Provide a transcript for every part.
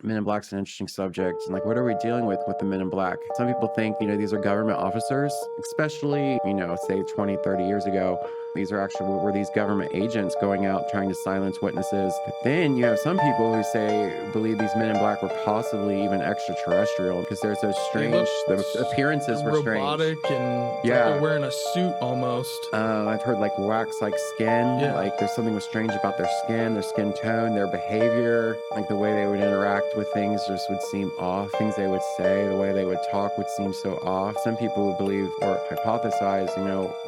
Men in Black's an interesting subject. And like, what are we dealing with the Men in Black? Some people think, these are government officers, especially, say 20, 30 years ago. These are actually were these government agents going out trying to silence witnesses. But then you have some people who believe these Men in Black were possibly even extraterrestrial because there's those strange, the appearances were strange. Robotic and yeah, they're wearing a suit almost. I've heard like wax-like skin. Yeah. Like there's something was strange about their skin tone, their behavior, like the way they would interact with things just would seem off. Things they would say, the way they would talk would seem so off. Some people would believe or hypothesize,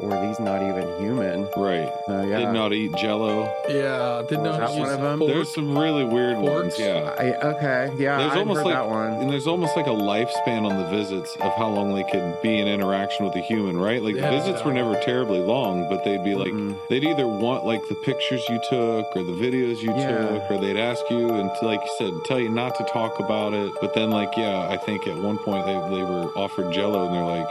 were these not even human? Right. So, yeah. Did not eat Jello. Yeah, did not that use one of them? forks. There's some really weird ones. Yeah. Okay. Yeah. There's I almost heard like that one. and there's almost like a lifespan on the visits of how long they could be in interaction with a human, right? Like the visits were never terribly long, but they'd be like they'd either want like the pictures you took or the videos you took, or they'd ask you and like you said, tell you not to talk about it. But then I think at one point they were offered Jello and they're like,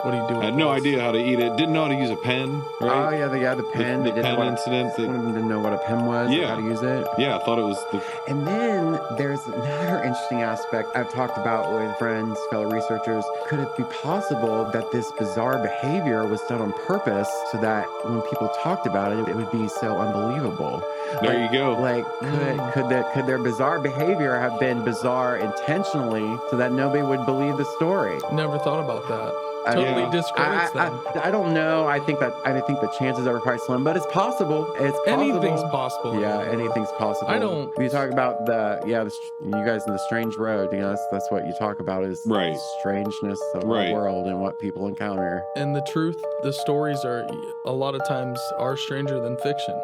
what do you do? I had no idea how to eat it. Didn't know how to use a pen, right? Oh, yeah, the pen. The pen incident. One of them didn't know what a pen was or how to use it. Yeah, I thought it was And then there's another interesting aspect I've talked about with friends, fellow researchers. Could it be possible that this bizarre behavior was done on purpose so that when people talked about it, it would be so unbelievable? There you go. Like, could their bizarre behavior have been bizarre intentionally so that nobody would believe the story? Never thought about that. Totally discredits them. I don't know. I think the chances are probably slim, but it's possible. It's possible. Anything's possible. Yeah, anything's possible. You talk about you guys in the strange road. That's what you talk about is right. Strangeness of the world and what people encounter. And the truth, the stories are a lot of times are stranger than fiction.